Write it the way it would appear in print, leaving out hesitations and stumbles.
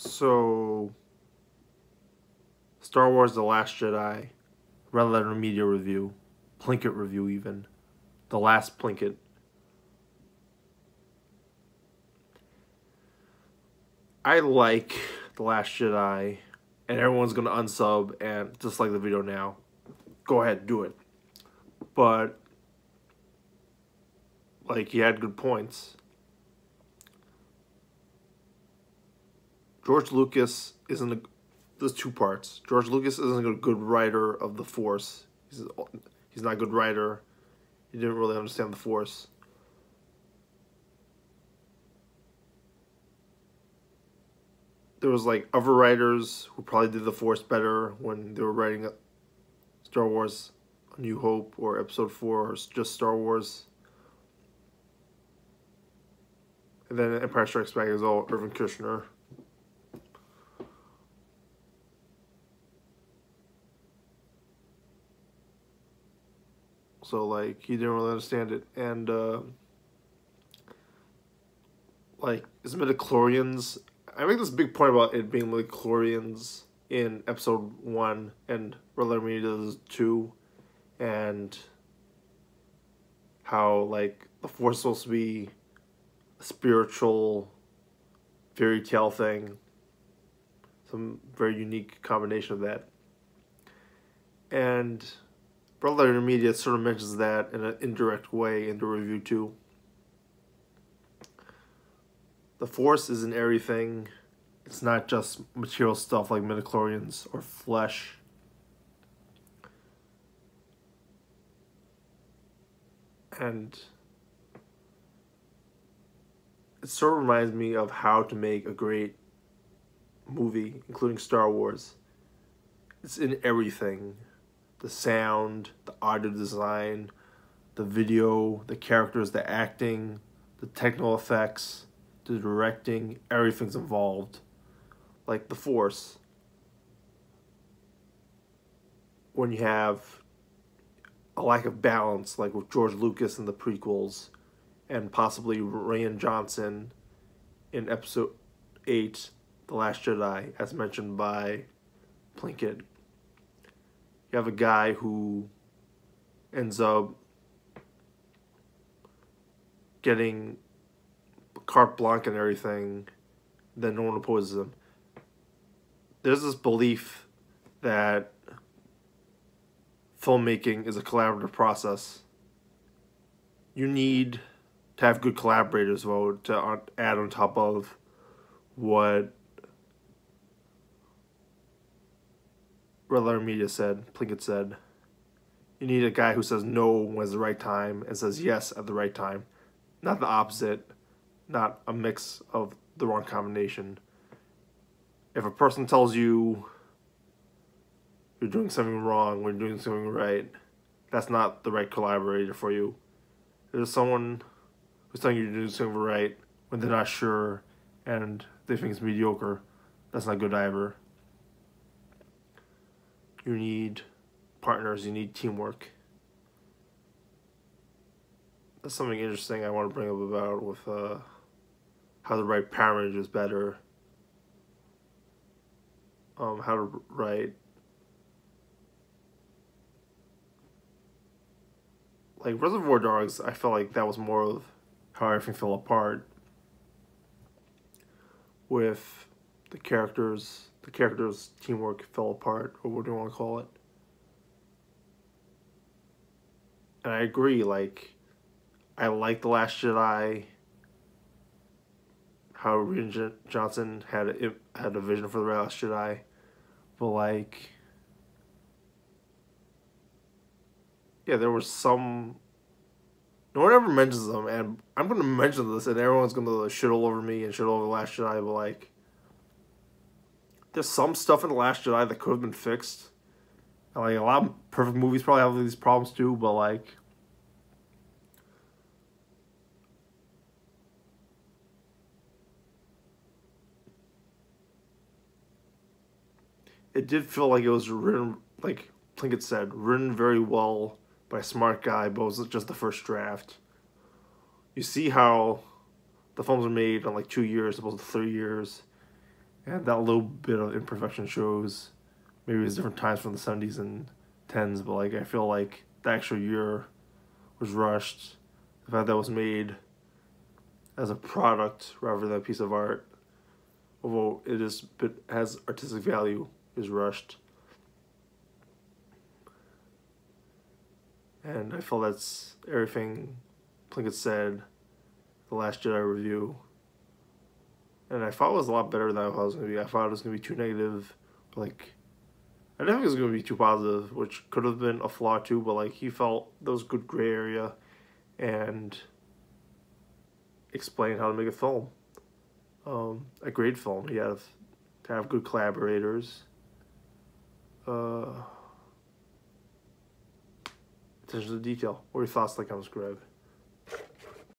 So, Star Wars The Last Jedi, Red Letter Media Review, Plinkett Review even, The Last Plinkett. I like The Last Jedi, and everyone's going to unsub and dislike the video now. Go ahead, do it. But, like, he had good points. George Lucas isn't a... There's two parts. George Lucas isn't a good writer of the Force. He's not a good writer. He didn't really understand the Force. There was like other writers who probably did the Force better when they were writing Star Wars A New Hope or Episode 4 or just Star Wars. And then Empire Strikes Back is all Irvin Kershner. So, like, he didn't really understand it. And, like, his midichlorians... I make this big point about it being midichlorians in Episode 1 and Red Letter Media does 2. And how, like, the Force is supposed to be a spiritual fairy tale thing. Some very unique combination of that. And... Red Letter Media sort of mentions that in an indirect way in the review too. The Force is an airy thing. It's not just material stuff like midichlorians or flesh. And it sort of reminds me of how to make a great movie, including Star Wars. It's in everything. The sound, the audio design, the video, the characters, the acting, the technical effects, the directing, everything's involved. Like the Force. When you have a lack of balance, like with George Lucas in the prequels, and possibly Rian Johnson in Episode 8, The Last Jedi, as mentioned by Plinkett. You have a guy who ends up getting carte blanche and everything, then no one opposes him. There's this belief that filmmaking is a collaborative process. You need to have good collaborators, though, to add on top of what Red Letter Media said, Plinkett said. You need a guy who says no when it's the right time and says yes at the right time. Not the opposite. Not a mix of the wrong combination. If a person tells you you're doing something wrong when you're doing something right, that's not the right collaborator for you. There's someone who's telling you to do something right when they're not sure and they think it's mediocre. That's not good either. You need partners, you need teamwork. That's something interesting I want to bring up about with how to write parentage is better. How to write... Like Reservoir Dogs, I felt like that was more of how everything fell apart. With the characters teamwork fell apart, or what do you want to call it? And I agree, like, I like The Last Jedi, how Rian Johnson had a vision for The Last Jedi, but like, yeah, there was some, no one ever mentions them, and I'm going to mention this, and everyone's going to shit all over me and shit all over The Last Jedi, but like, there's some stuff in The Last Jedi that could have been fixed. And like, a lot of perfect movies probably have these problems too, but like, it did feel like it was written, like Plinkett said, written very well by a smart guy, but it was just the first draft. You see how the films are made in like 2 years, opposed to 3 years. And that little bit of imperfection shows maybe it was different times from the 70s and 10s, but like I feel like the actual year was rushed. The fact that it was made as a product rather than a piece of art, although it has artistic value, is rushed. And I feel that's everything Plinkett said the Last Jedi review. And I thought it was a lot better than I thought it was going to be. I thought it was going to be too negative. Like, I didn't think it was going to be too positive, which could have been a flaw too, but like he felt there was good gray area and explained how to make a film. A great film. You have to have good collaborators. Attention to detail. What are your thoughts, like, comments, Greg?